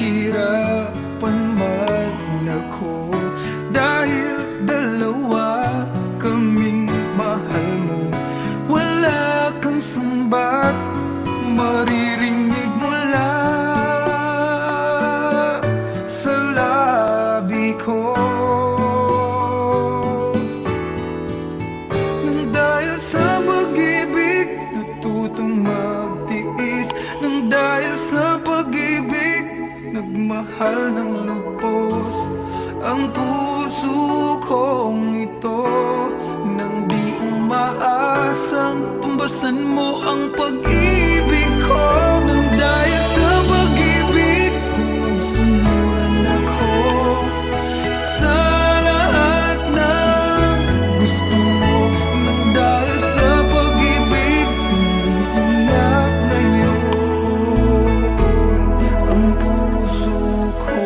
Nahihirapan man ako dahil dalawa kaming mahal mo. Wala kang sumbat maririnig mula sa labi ko. Nang dahil sa pag-ibig natutong magtiis, nang dahil sa pag-ibig nagmahal ng lubos ang puso kong ito. Nang di umaasang tumbasan mo ang pag-ibig ko. Nang dahil sa pag-ibig sunod-sunuran ako sa lahat ng gusto mo. Nang dahil sa pag-ibig umiiyak ngayon ang puso ko.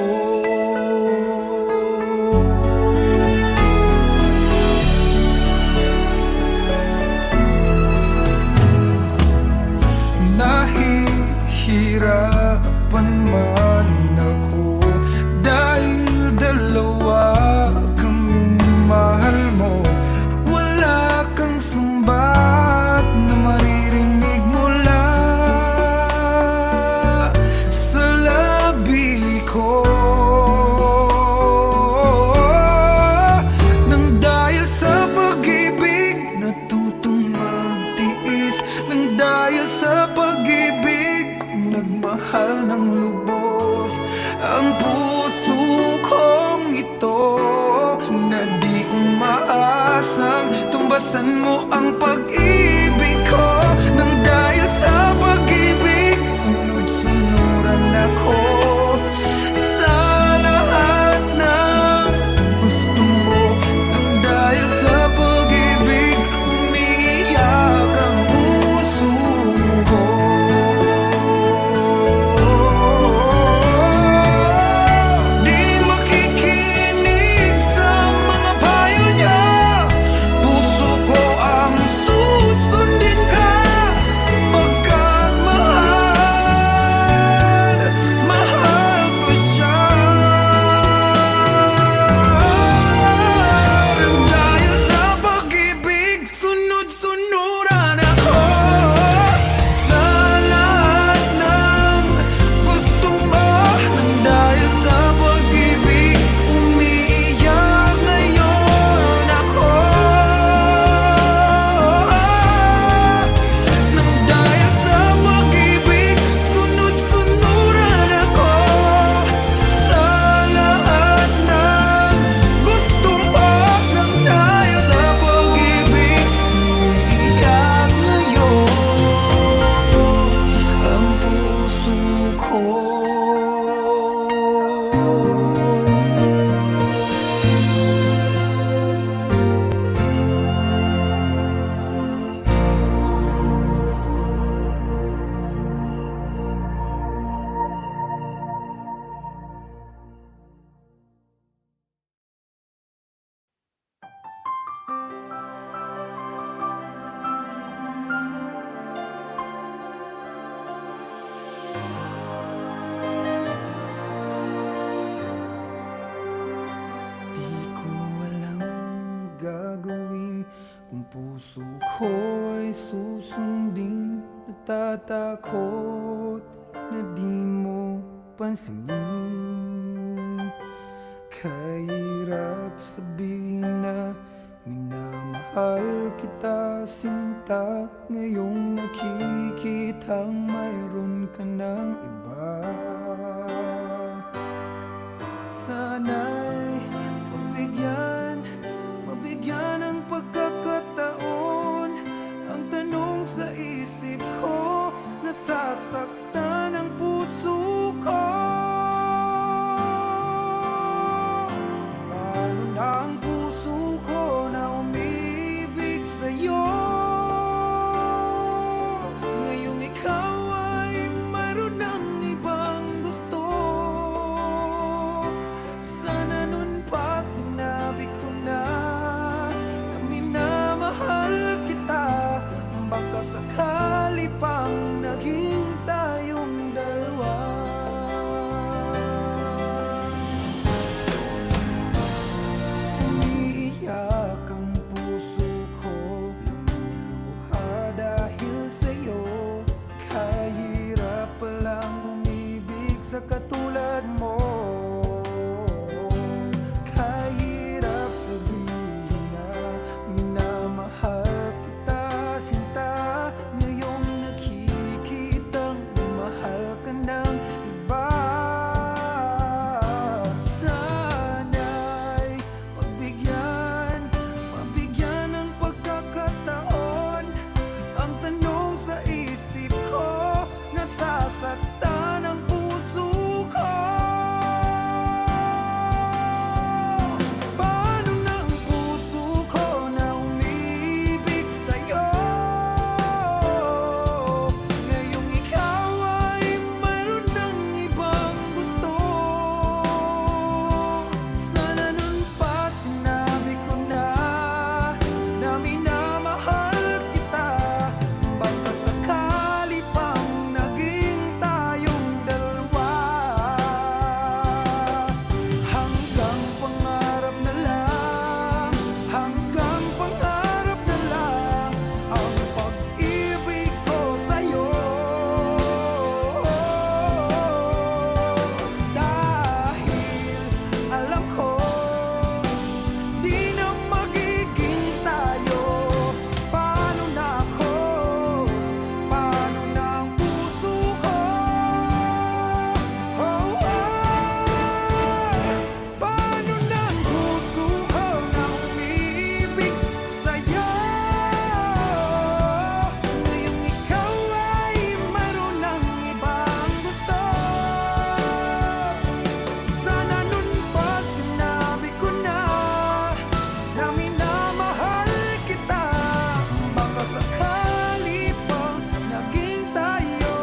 Nahihirapan man ako dahil dalawa kaming mahal mo. Wala kang sumbat na maririnig mula sa labi ko. Nang dahil sa pag-ibig natutong magtiis, nang dahil sa pag-ibig nagmahal ng lubos ang puso kong ito. Na di umaasang tumbasan mo ang pag-ibig ko. Nang dahil sa pag-ibig sunod-sunuran ako sa lahat ng gusto mo. Nang dahil sa pag-ibig umiiyak ang puso ko. Di makikinig sa mga payo niya, puso ko ang susundin ka. Pagkat mahal, mahal ko siya. Nang dahil sa pag-ibig sunod-sunuran ako sa lahat ng gusto mo. Nang dahil sa pag-ibig umiiyak ngayon ako. Nang dahil sa pag-ibig sunod-sunuran ako sa lahat ng gusto mo. Nang dahil sa pag-ibig umiiyak ngayon ang puso ko. Di ko alam gagawin kung puso ko ay susundin. Natatakot na di mo pansinin. Kahirap sabihin na minamahal kita sinta. Ngayong nakikitang mayroon ka ng iba. Sana'y mabigyan ng pagkakataon. Ang tanong sa isip ko, nasasaktan ang puso ko. Paano na ang puso ko na umibig sa'yo? Ngayong ikaw ay mayroon ng ibang katulad mo. Kahirap sabihin na minamahal kita, sinta. Ngayong nakikitang mahal ka ng iba. Sana'y mabigyan ng pagkakataon. Ang tanong sa isip ko, nasasaktan ang puso ko. Paano na ang puso ko na umibig sa'yo? Ngayong ikaw ay mayroon ng ibang gusto. Sana nun pa sinabi ko na minamahal kita. Baka sakali pang naging tayong dalawa. Hanggang pangarap na lang, hanggang pangarap na lang ang pag-ibig ko sa'yo. Dahil alam ko di na magiging tayo. Paano na ako? Paano na ang puso ko? Paano na ang puso ko na umiibig sa'yo? Ngayong ikaw ay mayroon ng ibang gusto. Sana nun pa sinabi ko na minamahal kita. Baka sakali pang naging tayo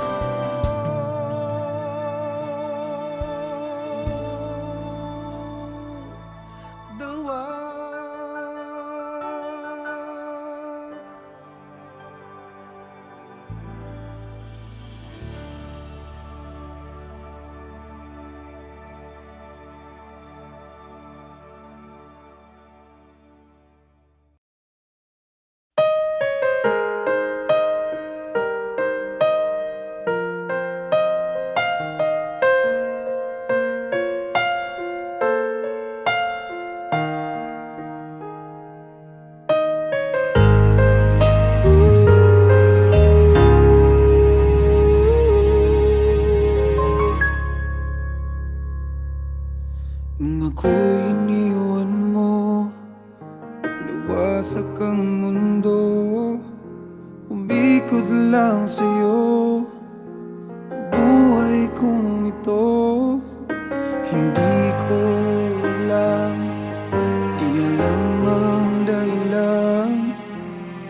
dalawa. Nung ako'y iniwan mo, luwasak ang mundo. Umikot lang sa'yo ang buhay kong ito. Hindi ko alam, di alam ang dahilan.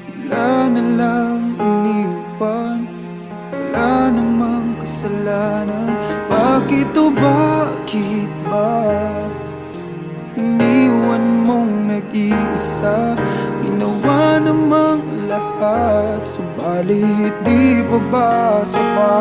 Bigla na lang iniwan, wala namang kasalanan. Bakit o bakit ba iniwan mong nag-iisa? Ginawa namang lahat, subalit di pa ba sapat?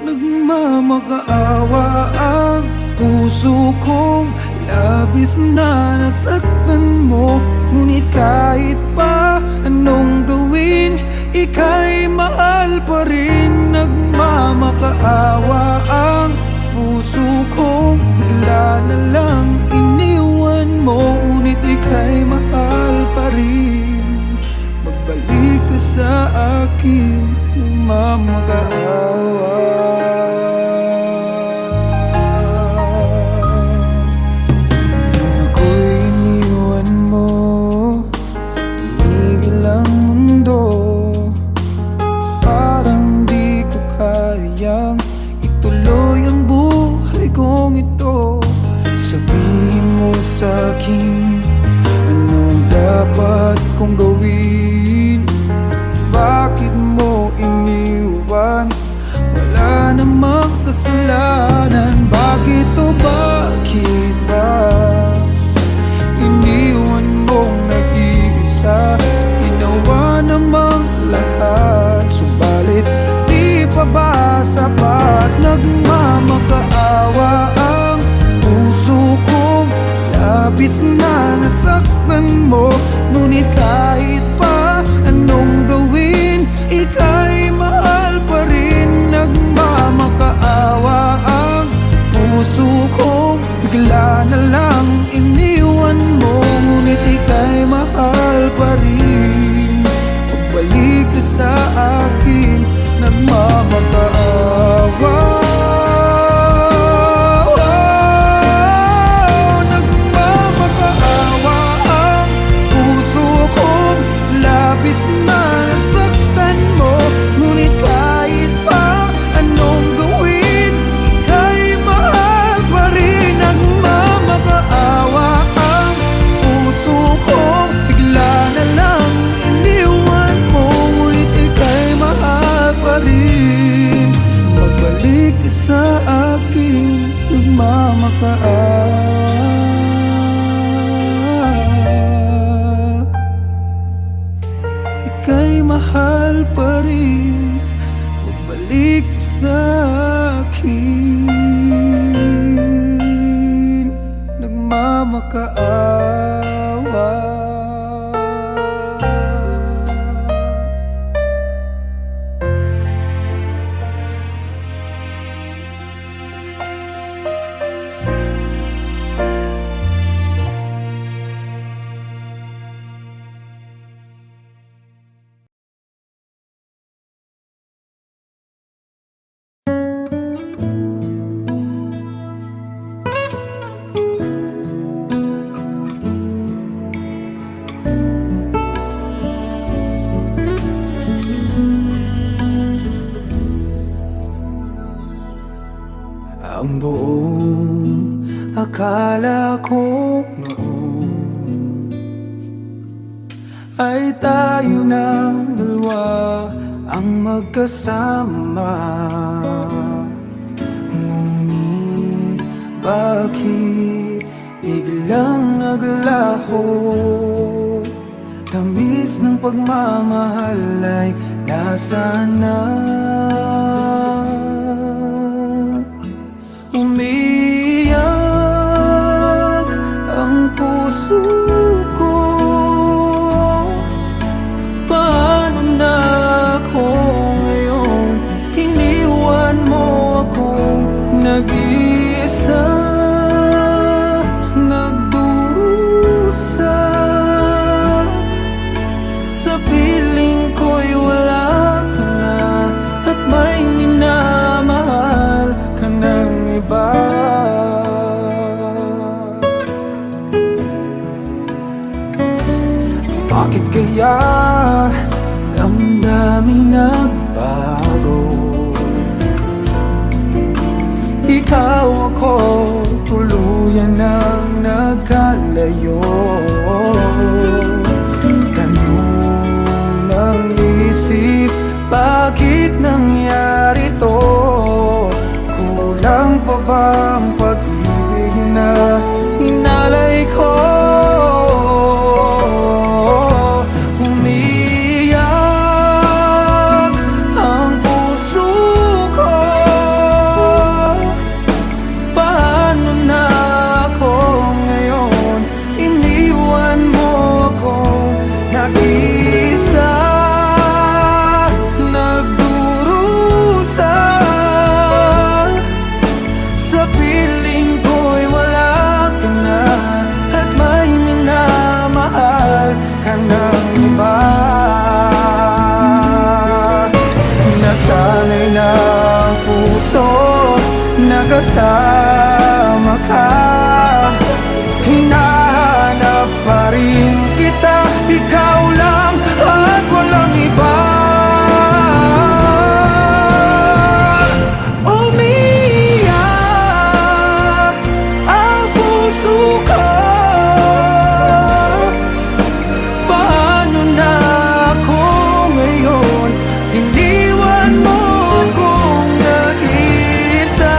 Nagmamakaawa ang puso kong labis na nasaktan mo. Ngunit kahit pa anong gawin, ika'y mahal pa rin. Nagmamakaawa ang puso kong bigla na lang iniwan mo. Ngunit ika'y mahal pa rin. Magbalik ka sa akin, nagmamakaawa. Nung ako'y iniwan mo, tumigil ang mundo. Parang di ko kayang ituloy ang buhay kong ito. Sabihin mo sa'kin, anong dapat kong gawin? Bakit mo iniwan? Wala namang kasalanan. Bakit o bakit ba iniwan mong nag-iisa? Ginawa namang lahat, subalit di pa ba sapat? Nagmamakaawa ang puso kong labis na nasaktan mo. Ngunit kahit pa anong gawin, ika'y mahal pa rin. Ika'y mahal pa rin, magbalik sa akin, nagmamakaawa. Ang buong akala ko noon ay tayo ng dalawa ang magkasama. Ngunit bakit biglang naglaho? Tamis ng pagmamahal ay nasaan na? Umiyak ang puso ko, paano na ako ngayon? Iniwan mo akong nag-iisa, nagdurusa. Sa piling ko'y wala ka na, at may minamahal ka ng iba. Bakit kaya damdamin nagbago? Ikaw ako, tuluyan nang nagkalayo. Tanong ng isip, bakit nangyari to? Kulang pa ba ang pag-ibig na inalay ko? Umiyak ang puso ko, paano na ako ngayon? Iniwan mo akong nag-iisa, nagdurusa. Sa piling ko'y wala ka na, at may minamahal ka ng iba. Nasanay na ang puso, nakasama ka. Hinahanap pa rin kita, ikaw lang at walang iba. Umiyak ang puso ko, paano na ako ngayon? Iniwan mo akong nag-iisa,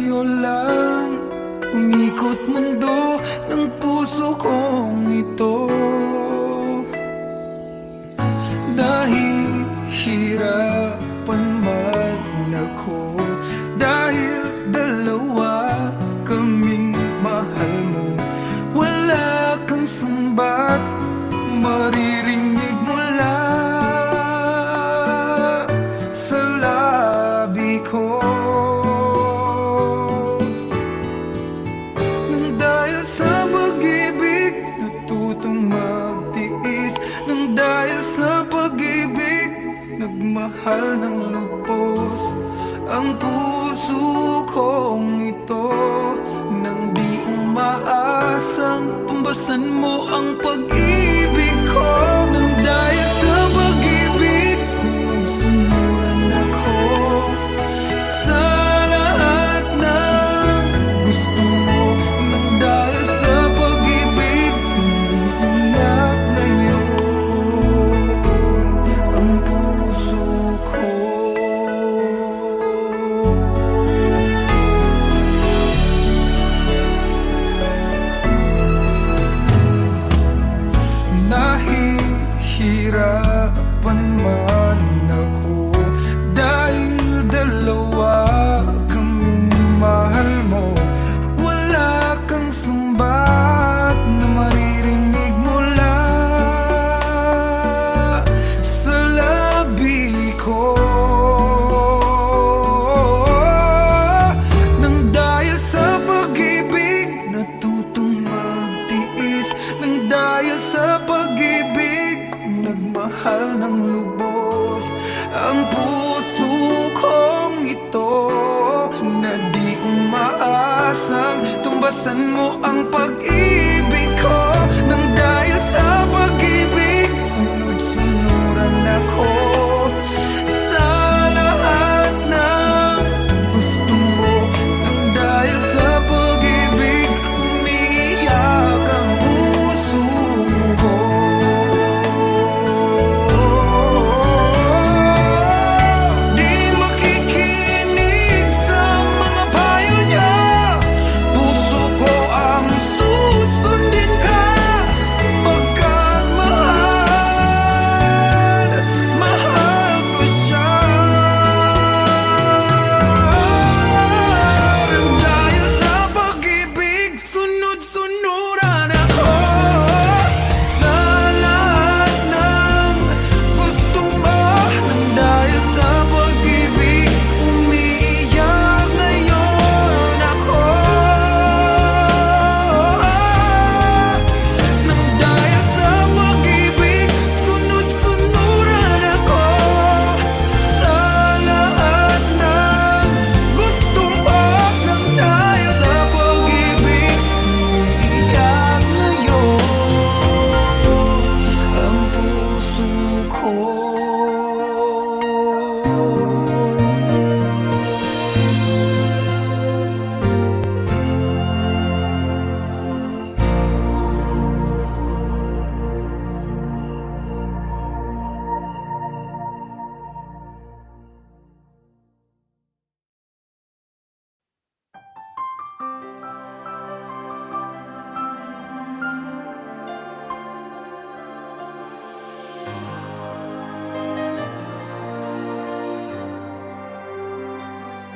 sa'yo lang umikot mundo ng puso kong ito. Dahil hirapan man ako, dahil dalawa kaming mahal mo, wala kang sumbat maririnig mula sa labi ko. Nang dahil sa pag-ibig natutong magtiis, nang dahil sa pag-ibig nagmahal ng lubos ang puso kong ito. Nang di umaasang tumbasan mo ang pag-ibig ko. Nang dahil sa pag-ibig sunod-sunuran ako sa lahat ng gusto mo. Nang dahil sa pag-ibig umiiyak ngayon ang puso ko. Nahihirapan man ako dahil dalawa kaming mahal mo, wala kang sumbat na maririnig mula sa labi ko. Nang dahil sa pag-ibig natutong magtiis, nang dahil sa pag-ibig nagmahal ng lubos ang puso kong ito. Na di umaasang tumbasan mo ang pag-ibig ko. Nang dahil sa pag-ibig sunod-sunuran ako sa lahat ng gusto mo. Nang dahil sa pag-ibig umiiyak ang puso ko. Di makikinig sa mga payo niya, puso ko ang susundin ka. Pagkat mahal, mahal ko siya. Nang dahil sa pag-ibig sunod-sunuran ako sa lahat ng gusto mo. Nang dahil sa pag-ibig umiiyak ngayon ako. Nang dahil sa pag-ibig sunod-sunuran ako sa lahat ng gusto mo. Nang dahil sa pag-ibig umiiyak ngayon ang puso ko.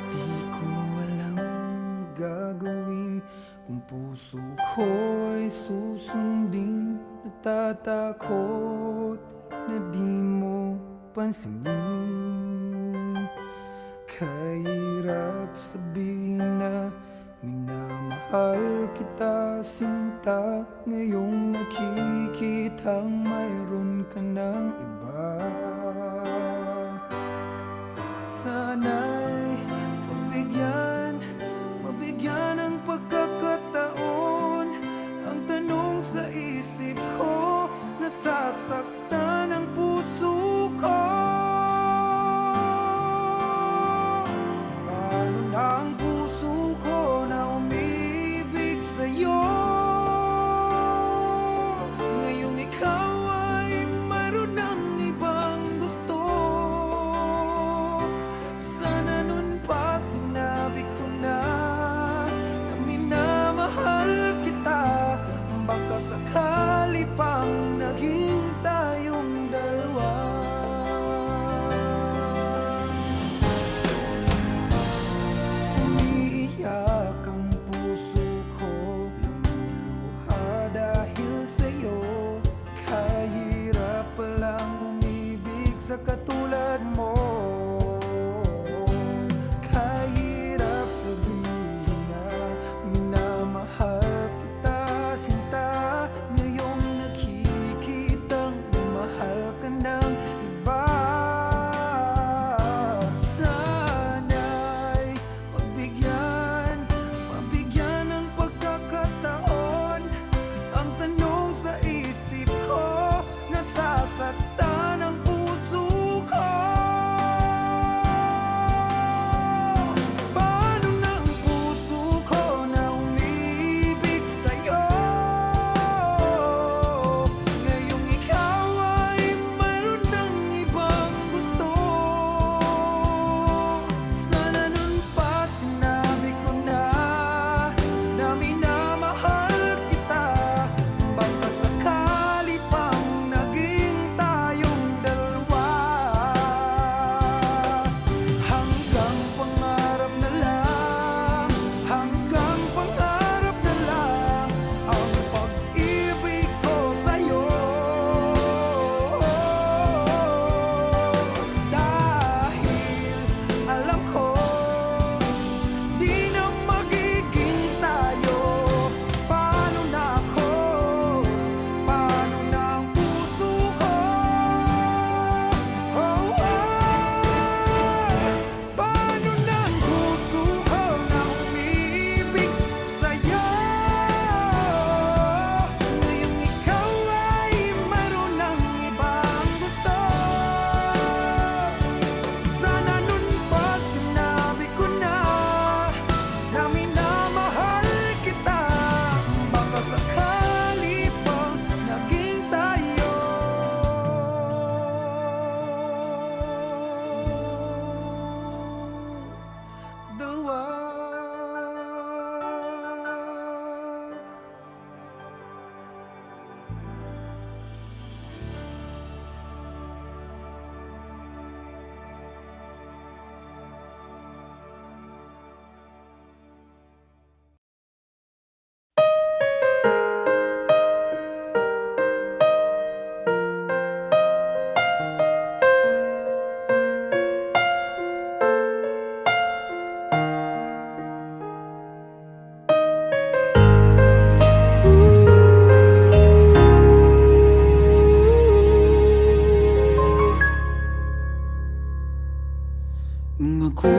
Di ko alam ang gagawin kung puso ko ay susundin. Natatakot na di mo pansinin. Kahirap sabihin na minamahal kita sinta. Ngayong nakikitang mayroon ka ng iba. Sana'y mabigyan ng pagkakataon. Ang tanong sa isip ko, nasasaktan ang puso ko. Paano na ang puso ko na umibig sa'yo? Ngayong ikaw ay mayroon ng ibang gusto.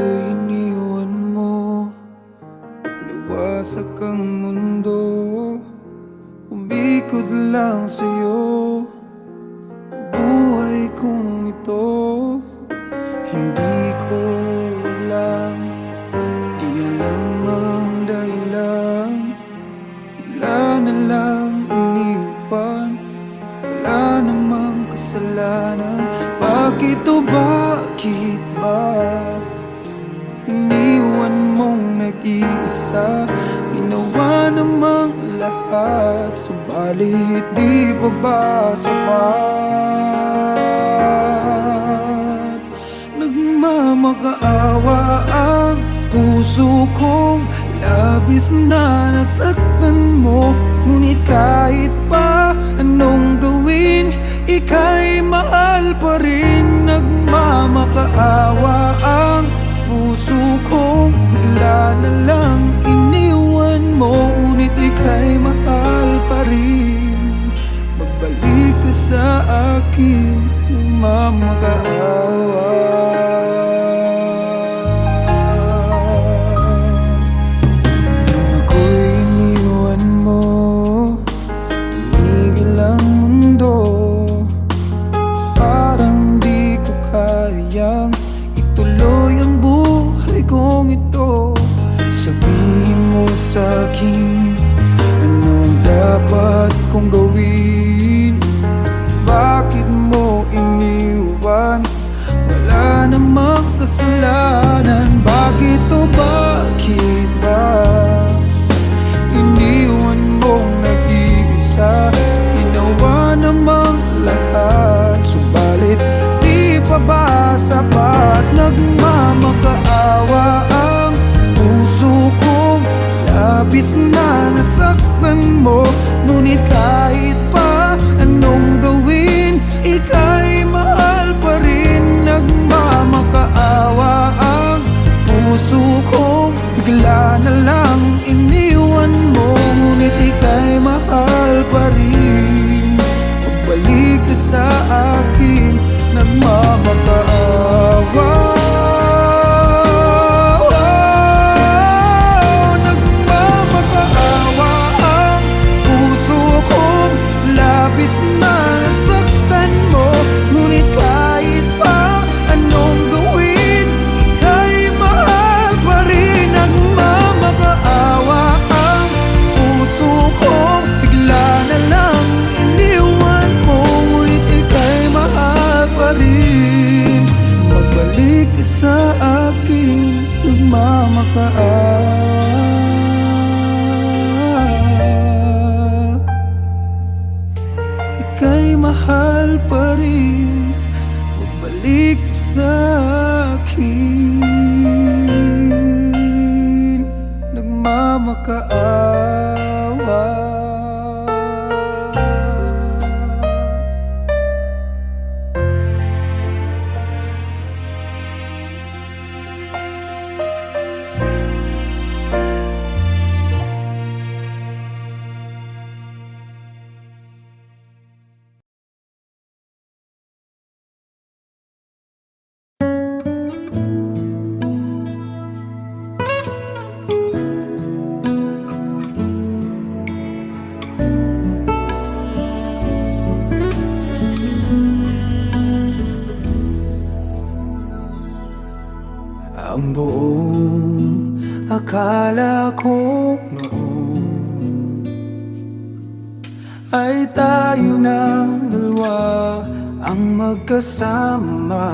ako'y iniwan mo, nawasak ang mundo, umikot lang sa'yo ang buhay kong ito. Hindi ko alam, di alam ang dahilan, bigla na lang iniwan, wala namang kasalanan. Bakit o bakit ba iniwan mong nag-iisa? Ginawa namang lahat, subalit di pa ba sapat? Nagmamakaawa ang puso kong labis na nasaktan mo, ngunit kahit pa anong gawin, ika'y mahal pa rin. Nagmamakaawa ang puso kong bigla na lang iniwan mo, ngunit ika'y mahal pa rin. Magbalik ka sa akin, nagmamakaawa. Nung ako'y iniwan mo, tumigil ang mundo, parang di ko kayang ituloy ang buhay kong ito. Sabihin mo sa'kin, anong dapat kong gawin? Bakit mo iniwan? Wala namang kasalanan. Bakit o bakit ba iniwan mong nag-iisa? Ginawa namang lahat, subalit di pa ba sapat? Nagmamakaawa ang puso kong labis na nasaktan mo, ngunit kahit pa anong gawin, ika'y mahal pa rin. Nagmamakaawa ang puso kong bigla na lang iniwan mo, ngunit ika'y mahal pa rin. Magbalik ka sa akin, nagmamakaawa. Nagmamakaawa ang puso kong labis na nasaktan mo, ngunit kahit pa anong gawin, ika'y mahal pa rin. Nagmamakaawa ang puso kong bigla na lang iniwan mo, ngunit ika'y mahal pa rin. Magbalik ka sa akin, nagmamakaawa. Ika'y mahal pa rin, magbalik ka sa akin, nagmamakaawa. Ang buong akala ko noon ay tayo ng dalawa ang magkasama.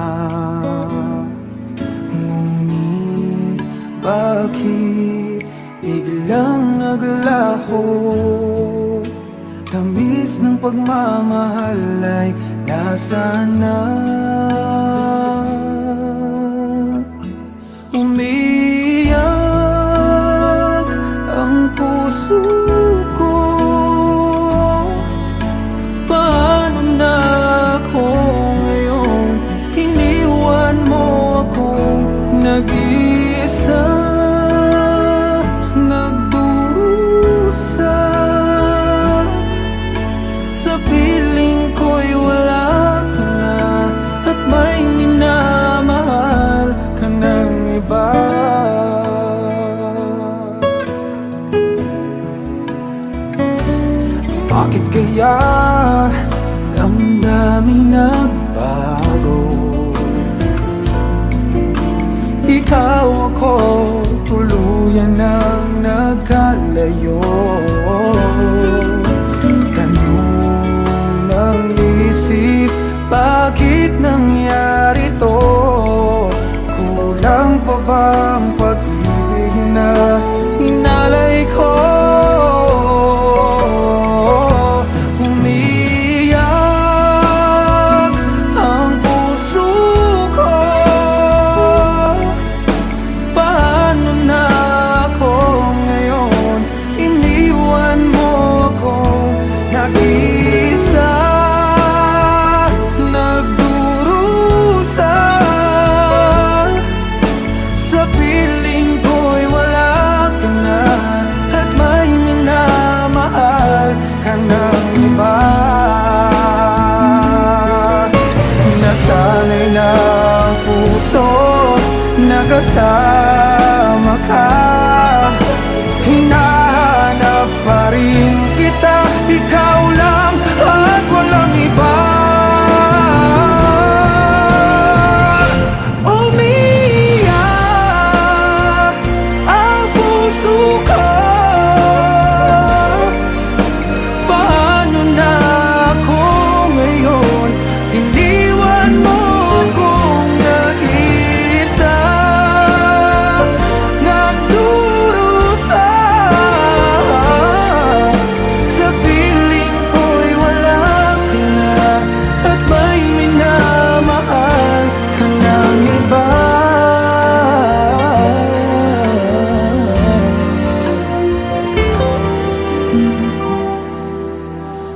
Ngunit bakit biglang naglaho? Tamis ng pagmamahal ay nasaan na? Umiyak ang puso ko, paano na ako ngayon? Iniwan mo akong nag-iisa, nagdurusa. Sa piling ko'y wala ka na, at may alay ko. Umiyak ang puso ko. Paano na ako ngayon? Iniwan mo ako nag-isa, nagdurusa. Sa piling ko'y wala ka na, at may minamahal ka ng iba. Nasanay na ang puso, nagkasama ka. Hinahanap pa rin kita, ikaw lang at walang iba. Umiyak ang puso ko. Paano na ako ngayon? Iniwan mo akong nag-isa, nagdurusa. Sa piling ko'y wala ka na, at may minamahal ka ng iba.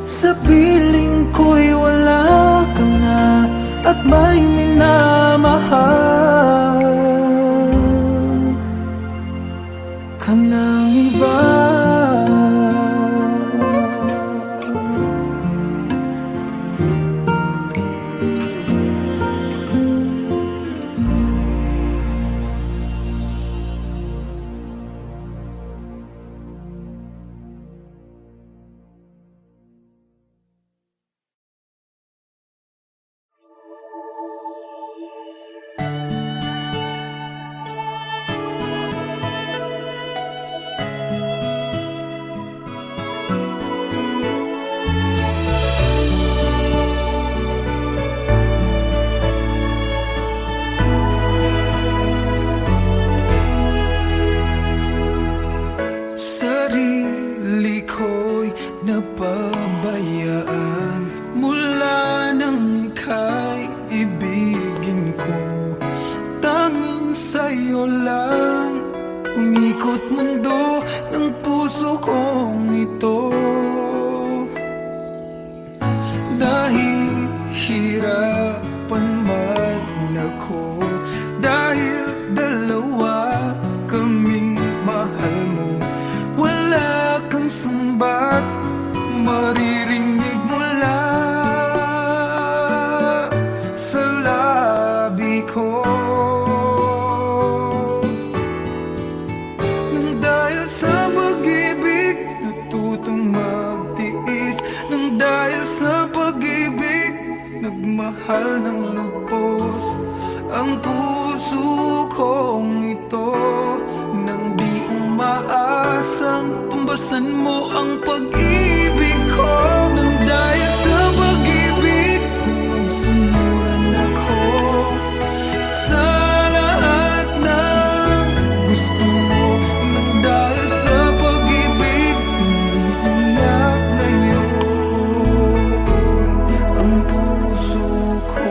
Sa piling ko'y wala ka na, at may minamahal ka ng iba. Sarili ko'y napabayaan mula nang ika'y ibigin ko. Tanging sa'yo lang umikot mundo ng puso kong ito. Nahihirapan man ako dahil dalawa kaming mahal mo. Wala kang sumbat, maririnig mula sa labi ko. Nang dahil sa pag-ibig natutong magtiis, nang dahil sa pag-ibig nagmahal ng lubos ang puso kong ito. Nang di umaasang tumbasan mo ang pag-ibig ko. Nang dahil sa pag-ibig sunod-sunuran ako sa lahat ng gusto mo. Nang dahil sa pag-ibig umiiyak ngayon ang puso ko.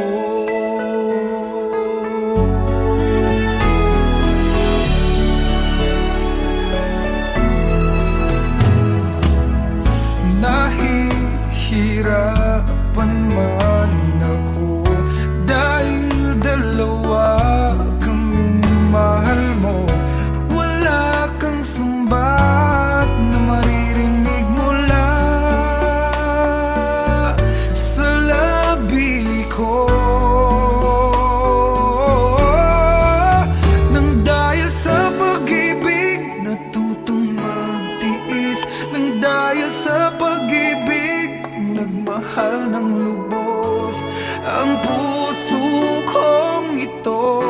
Nahihirapan man ako dahil dalawa kaming mahal mo. Wala kang sumbat na maririnig mula sa labi ko. Nang dahil sa pag-ibig natutong magtiis, nang dahil sa pag-ibig nagmahal ng lubos ang puso kong ito.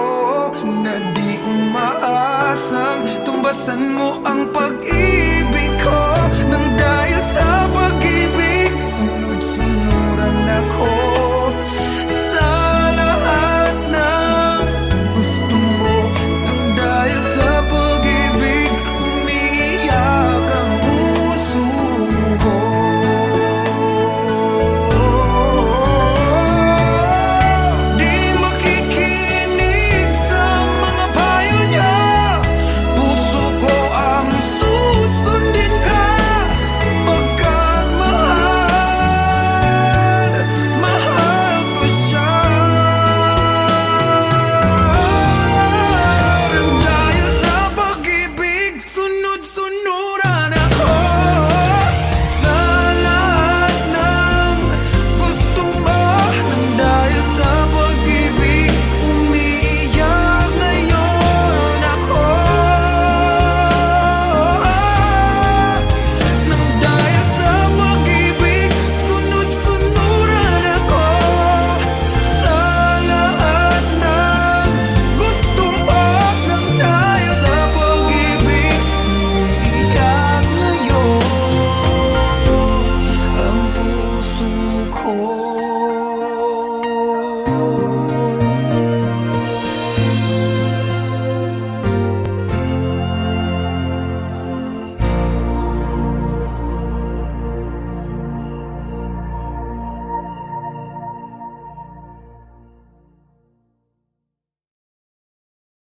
Na di umaasang tumbasan mo ang pag-ibig ko.